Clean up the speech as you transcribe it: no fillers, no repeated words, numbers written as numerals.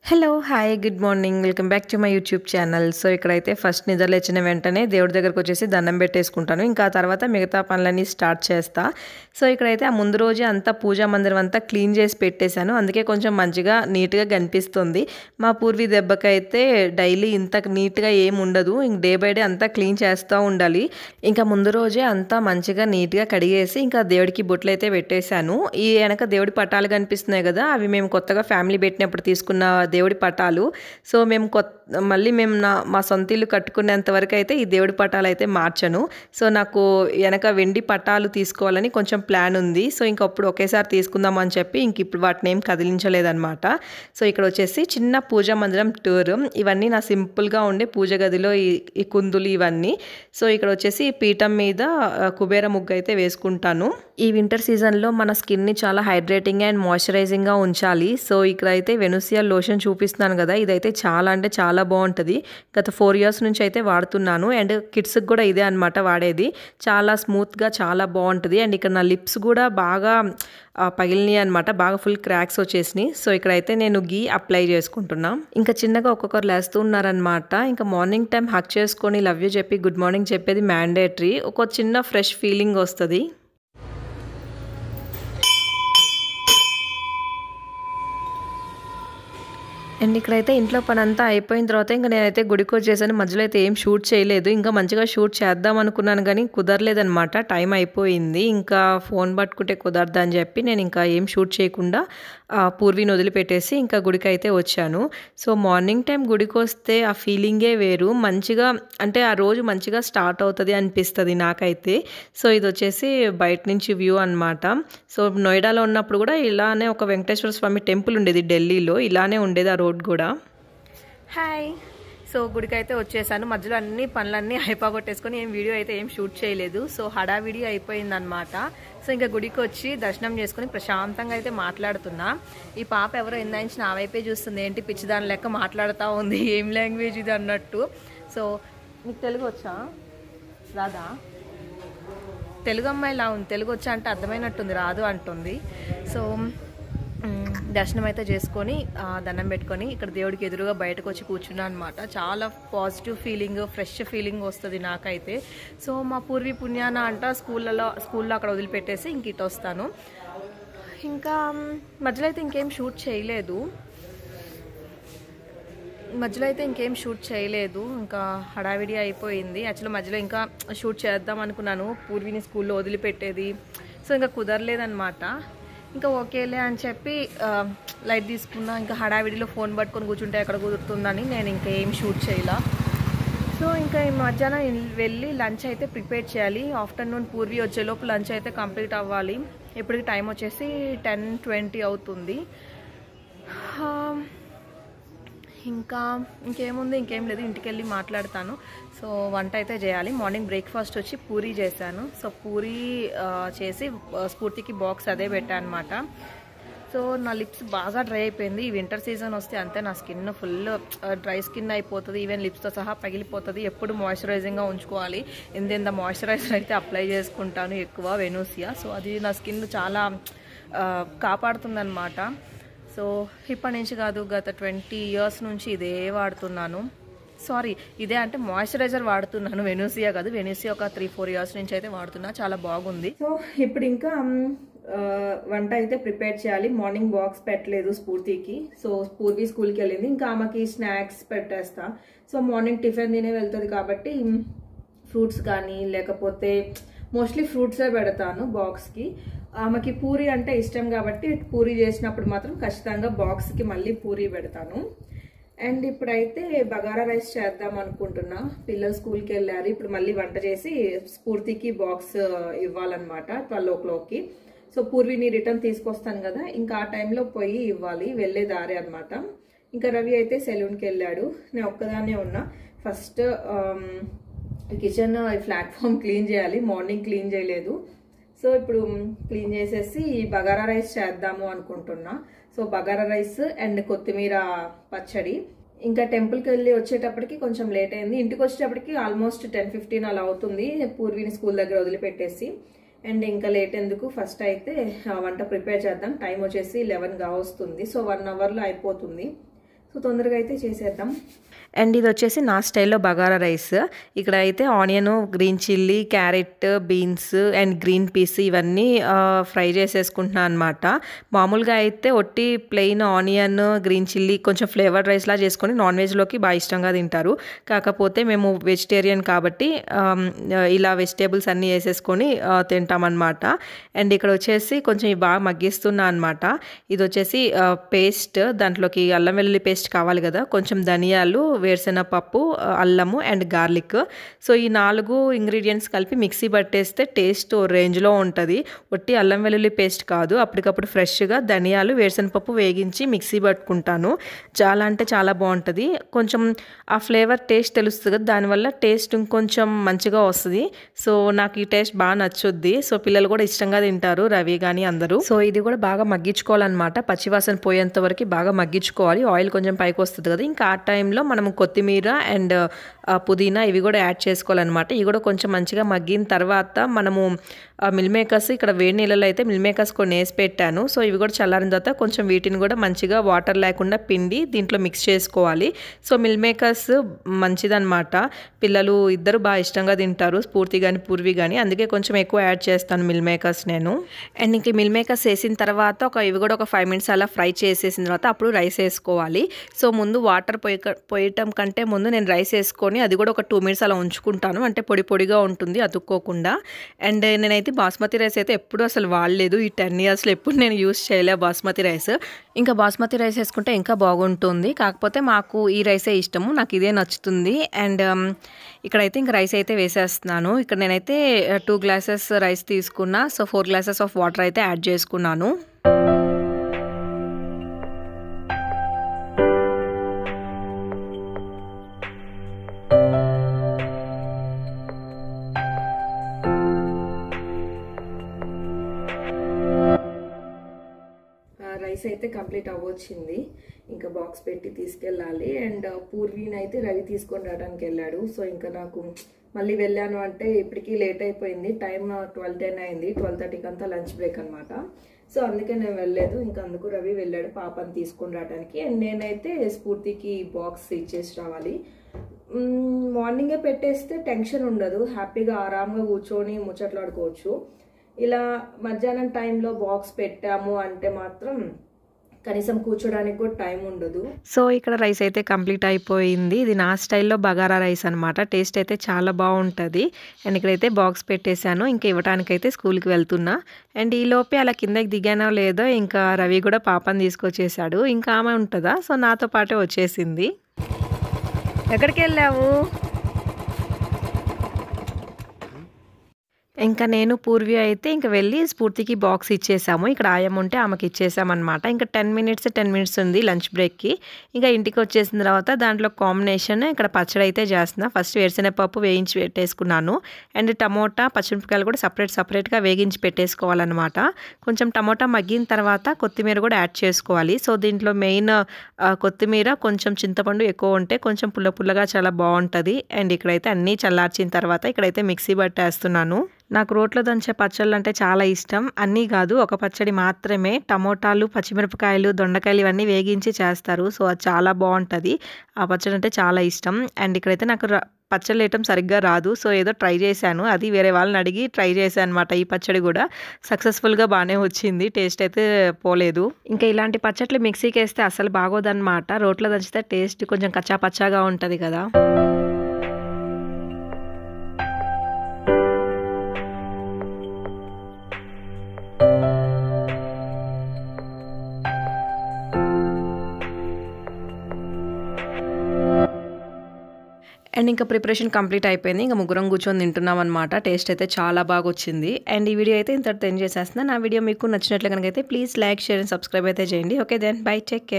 Hello! Hi! Good morning. Welcome back to my YouTube channel. So, ఇక్కడైతే first నిద్ర లేచిన వెంటనే దేవుడి దగ్గరకొచ్చేసి దండం పెట్టేసుకుంటాను. ఇంకా ఆ తర్వాత మిగతా పనులన్నీ స్టార్ట్ చేస్తా. సో, ఇక్కడైతే ఆ ముందు రోజే అంతా పూజా మందిరం అంతా క్లీన్ చేసి పెట్టేశాను. అందుకే కొంచెం మంచిగా నీట్‌గా కనిపిస్తుంది. మా పూర్వీ దెబ్బకైతే డైలీ ఇంత నీట్‌గా ఏముండదు. ఇంక డే బై డే అంతా క్లీన్ చేస్తా ఉండాలి. ఇంకా ముందు రోజే అంతా మంచిగా నీట్‌గా కడిగేసి ఇంకా దేవుడికి బొట్లయితే పెట్టేశాను. ఈ ఎనక దేవుడి పటాలు కనిపిస్తున్నాయి గదా! అవి మేము కొత్తగా ఫ్యామిలీ పెట్టినప్పుడు తీసుకున్న దేవుడి పటాలు. సో, మళ్ళీ మేము మా సొంత ఇల్లు కట్టుకునేంత వరకైతే ఈ దేవుడి పటాలైతే మార్చను. సో, నాకు ఎనక వెండి పటాలు తీసుకోవాలని కొంచెం ప్లాన్ ఉంది. సో, ఇంకప్పుడు ఒకేసారి తీసుకుందాం అని చెప్పి ఇంకిప్పుడు వాటినేం కదిలించలేదనమాట. సో, ఇక్కడొచ్చేసి చిన్న పూజా మందిరం టూర్. ఇవన్నీ నా సింపుల్‌గా ఉండే పూజ గదిలో ఈ కుందులు ఇవన్నీ. సో, ఇక్కడొచ్చేసి పీఠం మీద కుబేర ముగ్గయితే వేసుకుంటాను. ఈ వింటర్ సీజన్‌లో మన స్కిన్‌ని చాలా హైడ్రేటింగ్ అండ్ మాయిశ్చరైజింగ్‌గా ఉంచాలి. సో, ఇక్కడైతే వెనుసియా లోషన్ చూపిస్తున్నాను గదా! ఇదైతే చాలా అంటే చాలా బావుంటది. గత 4 ఇయర్స్ నుంచి అయితే వాడుతున్నాను. అండ్ కిడ్స్‌కి గూడా ఇదే అనమాట వాడేది. చాలా స్మూత్‌గా చాలా బావుంటది. అండ్ ఇక్కడ నా లిప్స్ గూడా బాగా పగిలినియి అనమాట. బాగా ఫుల్ క్రాక్స్ వచ్చేసినియి. సో, ఇక్కడైతే నేను ఘీ అప్లై చేసుకుంటున్నా. ఇంకా చిన్నగా ఒక్కొక్కరు లేస్తూ ఉన్నారనమాట. ఇంకా మార్నింగ్ టైమ్ హగ్ చేసుకొని లవ్ యూ చెప్పి గుడ్ మార్నింగ్ చెప్పేది మ్యాండేటరీ. ఒక చిన్న ఫ్రెష్ ఫీలింగ్ వస్తది. అండ్ ఇక్కడైతే ఇంట్లో పనంతా అయిపోయిన తర్వాత ఇంక నేనైతే గుడికొచ్చేసాను. మధ్యలో అయితే ఏం షూట్ చేయలేదు. ఇంకా మంచిగా షూట్ చేద్దాం అనుకున్నాను గానీ కుదరలేదనమాట. టైం అయిపోయింది. ఇంకా ఫోన్ పట్టుకుంటే కుదరదని చెప్పి నేను ఇంకా ఏం షూట్ చేయకుండా పూర్వీని వదిలిపెట్టేసి ఇంకా గుడికైతే వచ్చాను. సో, మార్నింగ్ టైం గుడికొస్తే ఆ ఫీలింగే వేరు. మంచిగా అంటే ఆ రోజు మంచిగా స్టార్ట్ అవుతది అనిపిస్తది నాకైతే. సో, ఇదొచ్చేసి బయట నుంచి వ్యూ అనమాట. సో, నోయిడాలో ఉన్నప్పుడు కూడా ఇలానే ఒక వెంకటేశ్వర స్వామి టెంపుల్ ఉండేది ఢిల్లీలో. ఇలానే ఉండేది ఆ రోడ్ గూడా. హాయ్! సో, గుడికైతే వచ్చేసాను. మధ్యలో అన్ని పనులన్నీ అయిపోగొట్టేసుకొని వీడియో అయితే ఏం షూట్ చేయలేదు. సో, హడావిడి అయిపోయిందనమాట. సో, ఇంకా గుడికి వచ్చి దర్శనం చేసుకుని ప్రశాంతంగా అయితే మాట్లాడుతున్నా. ఈ పాప ఎవరో ఇందాయించి నా వైపే చూస్తుంది. ఏంటి పిచ్చిదాని లెక్క మాట్లాడుతూ ఉంది. ఏం లాంగ్వేజ్ ఇది అన్నట్టు. సో, మీకు తెలుగు వచ్చా? రాదా? తెలుగు అమ్మాయిలా ఉంది. తెలుగు వచ్చా అంటే అర్థమైనట్టుంది. రాదు అంటుంది. సో, దర్శనం అయితే చేసుకొని దండం పెట్టుకొని ఇక్కడ దేవుడికి ఎదురుగా బయటకు వచ్చి కూర్చున్నా అనమాట. చాలా పాజిటివ్ ఫీలింగ్, ఫ్రెష్ ఫీలింగ్ వస్తుంది నాకైతే. సో, మా పూర్వీ పుణ్యాన అంట స్కూల్లో అక్కడ వదిలిపెట్టేసి ఇంక ఇటు వస్తాను. ఇంకా మధ్యలో అయితే ఇంకేం షూట్ చేయలేదు. ఇంకా హడావిడి అయిపోయింది. యాక్చువల్లీ మధ్యలో ఇంకా షూట్ చేద్దాం అనుకున్నాను. పూర్వీని స్కూల్లో వదిలిపెట్టేది. సో, ఇంకా కుదరలేదనమాట. ఇంకా ఓకేలే అని చెప్పి లైట్ తీసుకున్నా. ఇంకా హడావిడిలో ఫోన్ పట్టుకొని కూర్చుంటే ఎక్కడ కుదురుతుందని నేను ఇంకా ఏం షూట్ చేయలా. సో, ఇంకా ఈ మధ్యాహ్నం వెళ్ళి లంచ్ అయితే ప్రిపేర్ చేయాలి. ఆఫ్టర్నూన్ పూర్వీ వచ్చేలోపు లంచ్ అయితే కంప్లీట్ అవ్వాలి. ఇప్పటికి టైం వచ్చేసి 10:20 అవుతుంది. ఇంకేం లేదు. ఇంటికి వెళ్ళి మాట్లాడతాను. సో, వంట అయితే చేయాలి. మార్నింగ్ బ్రేక్ఫాస్ట్ వచ్చి పూరీ చేశాను. సో, పూరీ చేసి స్ఫూర్తికి బాక్స్ అదే పెట్టాను అనమాట. సో, నా లిప్స్ బాగా డ్రై అయిపోయింది. ఈ వింటర్ సీజన్ వస్తే అంతే నా స్కిన్ ఫుల్ డ్రై స్కిన్ అయిపోతుంది. ఈవెన్ లిప్స్తో సహా పగిలిపోతుంది. ఎప్పుడు మాయిశ్చరైజింగ్గా ఉంచుకోవాలి. ఎంత మాయిశ్చరైజర్ అయితే అప్లై చేసుకుంటాను ఎక్కువ వెనూసియా. సో, అది నా స్కిన్ చాలా కాపాడుతుందన్నమాట. సో, ఇప్పటి నుంచి కాదు, గత 20 ఇయర్స్ నుంచి ఇదే వాడుతున్నాను. సారీ, ఇదే అంటే మాయిశ్చరైజర్ వాడుతున్నాను. వెనూసియా కాదు. వెనూసియా ఒక 3-4 ఇయర్స్ నుంచి అయితే వాడుతున్నా. చాలా బాగుంది. సో, ఇప్పుడు ఇంకా వంట అయితే ప్రిపేర్ చేయాలి. మార్నింగ్ బాక్స్ పెట్టలేదు స్ఫూర్తికి. సో, పూర్వీ స్కూల్కి వెళ్ళింది. ఇంకా ఆమెకి స్నాక్స్ పెట్టేస్తా. సో, మార్నింగ్ టిఫిన్ తినే వెళ్తుంది కాబట్టి ఫ్రూట్స్ కానీ లేకపోతే మోస్ట్లీ ఫ్రూట్సే పెడతాను బాక్స్కి. ఆమెకి పూరి అంటే ఇష్టం కాబట్టి పూరి చేసినప్పుడు మాత్రం ఖచ్చితంగా బాక్స్కి మళ్ళీ పూరి పెడతాను. అండ్ ఇప్పుడైతే బగారా రైస్ చేద్దాం అనుకుంటున్నా. పిల్లలు స్కూల్కి వెళ్ళారు. ఇప్పుడు మళ్ళీ వంట చేసి స్ఫూర్తికి బాక్స్ ఇవ్వాలన్నమాట 12 o'clockకి. సో, పూర్వీని రిటర్న్ తీసుకొస్తాను కదా, ఇంకా ఆ టైంలో పోయి ఇవ్వాలి. వెళ్ళే దారి అనమాట. ఇంకా రవి అయితే సెలూన్కి వెళ్ళాడు. నేను ఒక్కదాన్నే ఉన్నా. ఫస్ట్ కిచెన్ ప్లాట్ఫామ్ క్లీన్ చేయాలి. మార్నింగ్ క్లీన్ చేయలేదు. సో, ఇప్పుడు క్లీన్ చేసేసి బగారా రైస్ చేద్దాము అనుకుంటున్నా. సో, బగారా రైస్ అండ్ కొత్తిమీర పచ్చడి. ఇంకా టెంపుల్కి వెళ్ళి వచ్చేటప్పటికి కొంచెం లేట్ అయింది. ఇంటికి వచ్చేటప్పటికి ఆల్మోస్ట్ 10:15 అలా అవుతుంది. పూర్వీని స్కూల్ దగ్గర వదిలిపెట్టేసి. అండ్ ఇంకా లేట్ ఎందుకు, ఫస్ట్ అయితే వంట ప్రిపేర్ చేద్దాం. టైం వచ్చేసి 11 వస్తుంది. సో, 1 అవర్లో అయిపోతుంది. సో తొందరగా అయితే చేసేద్దాం. అండ్ ఇది వచ్చేసి నా స్టైల్లో బగారా రైస్. ఇక్కడ అయితే onion, green chilli, carrot, beans and green peas ఇవన్నీ ఫ్రై చేసేసుకుంటున్నాను అనమాట. మామూలుగా అయితే ఒట్టి ప్లెయిన్ ఆనియన్, గ్రీన్ చిల్లీ కొంచెం ఫ్లేవర్డ్ రైస్లా చేసుకొని నాన్ వెజ్లోకి బాగా ఇష్టంగా తింటారు. కాకపోతే మేము వెజిటేరియన్ కాబట్టి ఇలా వెజిటేబుల్స్ అన్నీ వేసేసుకొని తింటామన్నమాట. అండ్ ఇక్కడ వచ్చేసి కొంచెం బాగా మగ్గిస్తున్నా అనమాట. ఇది వచ్చేసి పేస్ట్, దాంట్లోకి అల్లం వెల్లుల్లి పేస్ట్ కావాలి కదా, కొంచెం ధనియాలు, వేరుశెనగపప్పు, అల్లము అండ్ గార్లిక్. సో ఈ 4 ఇంగ్రీడియంట్స్ కలిపి మిక్సీ పట్టేస్తే టేస్ట్ రేంజ్లో ఉంటుంది. ఒట్టి అల్లం వెల్లుల్లి పేస్ట్ కాదు, అప్పటికప్పుడు ఫ్రెష్గా ధనియాలు, వేరుశెనగపప్పు వేగించి మిక్సీ పట్టుకుంటాను. చాలా అంటే చాలా బాగుంటుంది. కొంచెం ఆ ఫ్లేవర్ టేస్ట్ తెలుస్తుంది కదా, దానివల్ల టేస్ట్ ఇంకొంచెం మంచిగా వస్తుంది. సో నాకు ఈ టేస్ట్ బాగా నచ్చుద్ది. సో పిల్లలు కూడా ఇష్టంగా తింటారు, రవి కానీ అందరూ. సో ఇది కూడా బాగా మగ్గించుకోవాలన్నమాట. పచ్చివాసన పోయేంత వరకు బాగా మగ్గించుకోవాలి. ఆయిల్ కొంచెం పైకి వస్తుంది కదా, ఇంకా ఆ టైంలో మనం కొత్తిమీర అండ్ పుదీనా ఇవి కూడా యాడ్ చేసుకోవాలన్నమాట. ఇవి కూడా కొంచెం మంచిగా మగ్గిన తర్వాత మనము మిల్ మేకర్స్, ఇక్కడ వేడి నీళ్ళలో అయితే మిల్ మేకర్స్ కొన్ని వేసి పెట్టాను. సో ఇవి కూడా చల్లారిన తర్వాత కొంచెం వీటిని కూడా మంచిగా వాటర్ లేకుండా పిండి దీంట్లో మిక్స్ చేసుకోవాలి. సో మిల్ మేకర్స్ మంచిదన్నమాట. పిల్లలు ఇద్దరు బాగా ఇష్టంగా తింటారు, స్ఫూర్తి కానీ పూర్వి కానీ. అందుకే కొంచెం ఎక్కువ యాడ్ చేస్తాను మిల్ మేకర్స్ నేను. అండ్ ఇంక మిల్ మేకర్స్ వేసిన తర్వాత ఇవి కూడా ఒక 5 minutes అలా ఫ్రై చేసేసిన తర్వాత అప్పుడు రైస్ వేసుకోవాలి. సో ముందు వాటర్ పోయటం కంటే ముందు నేను రైస్ వేసుకొని అది కూడా ఒక 2 minutes అలా ఉంచుకుంటాను. అంటే పొడి పొడిగా ఉంటుంది అతుక్కోకుండా. అండ్ నేనైతే బాస్మతి రైస్ అయితే ఎప్పుడు అసలు వాడలేదు. ఈ 10 yearsలో ఎప్పుడు నేను యూస్ చేయలే బాస్మతి రైస్. ఇంకా బాస్మతి రైస్ వేసుకుంటే ఇంకా బాగుంటుంది. కాకపోతే మాకు ఈ రైసే ఇష్టము, నాకు ఇదే నచ్చుతుంది. అండ్ ఇక్కడైతే ఇంకా రైస్ అయితే వేసేస్తున్నాను. ఇక్కడ నేనైతే 2 glasses రైస్ తీసుకున్నా. సో 4 glasses ఆఫ్ వాటర్ అయితే యాడ్ చేసుకున్నాను. రైస్ అయితే కంప్లీట్ అవ్వచ్చింది. ఇంకా బాక్స్ పెట్టి తీసుకెళ్ళాలి. అండ్ పూర్వీని అయితే రవి తీసుకొని రావడానికి వెళ్ళాడు. సో ఇంకా నాకు మళ్ళీ వెళ్ళాను అంటే ఇప్పటికీ లేట్ అయిపోయింది. టైం 12:10 అయింది. 12:30కి అంతా లంచ్ బ్రేక్ అనమాట. సో అందుకే నేను వెళ్ళలేదు. ఇంకా అందుకు రవి వెళ్ళాడు పాపని తీసుకొని రావడానికి. అండ్ నేనైతే స్ఫూర్తికి బాక్స్ ఇచ్చేసి రావాలి. మార్నింగే పెట్టేస్తే టెన్షన్ ఉండదు, హ్యాపీగా ఆరాంగా కూర్చొని ముచ్చట్లాడుకోవచ్చు. ఇలా మధ్యాహ్నం టైంలో బాక్స్ పెట్టాము అంటే మాత్రం కనీసం కూర్చోడానికి కూడా టైం ఉండదు. సో ఇక్కడ రైస్ అయితే కంప్లీట్ అయిపోయింది. ఇది నా స్టైల్లో బగారా రైస్ అనమాట. టేస్ట్ అయితే చాలా బాగుంటుంది. అండ్ ఇక్కడైతే బాక్స్ పెట్టేశాను. ఇంకా ఇవ్వడానికైతే స్కూల్కి వెళ్తున్నా. అండ్ ఈలోపే అలా కిందకి దిగానో లేదో ఇంకా రవి కూడా పాపని తీసుకొచ్చేసాడు. ఇంకా ఆమె ఉంటుందా, సో నాతో పాటే వచ్చేసింది. ఎక్కడికి వెళ్ళావు? ఇంకా నేను పూర్వి అయితే ఇంకా వెళ్ళి స్ఫూర్తికి బాక్స్ ఇచ్చేసాము. ఇక్కడ ఆయమ్మ ఉంటే ఆమెకి ఇచ్చేసామన్నమాట. ఇంకా 10 minutes ఉంది లంచ్ బ్రేక్కి. ఇంకా ఇంటికి వచ్చేసిన తర్వాత దాంట్లో కాంబినేషన్ ఇక్కడ పచ్చడి అయితే చేస్తున్నా. ఫస్ట్ వేరుశెనగపప్పు వేయించి పెట్టేసుకున్నాను. అండ్ టమోటా, పచ్చిమిరపకాయలు కూడా సపరేట్గా వేగించి పెట్టేసుకోవాలన్నమాట. కొంచెం టమోటా మగ్గిన తర్వాత కొత్తిమీర కూడా యాడ్ చేసుకోవాలి. సో దీంట్లో మెయిన్ కొత్తిమీర, కొంచెం చింతపండు ఎక్కువ ఉంటే కొంచెం పుల్లగా చాలా బాగుంటుంది. అండ్ ఇక్కడైతే అన్నీ చల్లార్చిన తర్వాత ఇక్కడైతే మిక్సీ పట్టేస్తున్నాను. నాకు రోట్లో దంచే పచ్చళ్ళు అంటే చాలా ఇష్టం. అన్నీ కాదు, ఒక పచ్చడి మాత్రమే. టమోటాలు, పచ్చిమిరపకాయలు, దొండకాయలు ఇవన్నీ వేగించి చేస్తారు. సో అది చాలా బాగుంటుంది. ఆ పచ్చడి అంటే చాలా ఇష్టం. అండ్ ఇక్కడైతే నాకు పచ్చళ్ళు వేయటం సరిగ్గా రాదు. సో ఏదో ట్రై చేశాను, అది వేరే వాళ్ళని అడిగి ట్రై చేశాను అనమాట. ఈ పచ్చడి కూడా సక్సెస్ఫుల్గా బాగానే వచ్చింది, టేస్ట్ అయితే పోలేదు. ఇంకా ఇలాంటి పచ్చట్లు మిక్సీకి వేస్తే అసలు బాగోదన్నమాట. రోట్లో దంచితే టేస్ట్ కొంచెం కచ్చా పచ్చాగా ఉంటుంది కదా. అండ్ ఇంకా ప్రిపరేషన్ కంప్లీట్ అయిపోయింది. ఇంకా ముగ్గురం కూర్చొని తింటున్నాం అనమాట. టేస్ట్ అయితే చాలా బాగా వచ్చింది. అండ్ ఈ వీడియో అయితే ఇంతటితో ఎండ్ చేసేస్తున్నాను. నా వీడియో మీకు నచ్చినట్లు కనుక అయితే please like, share and subscribe అయితే చేయండి. Okay then bye, take care.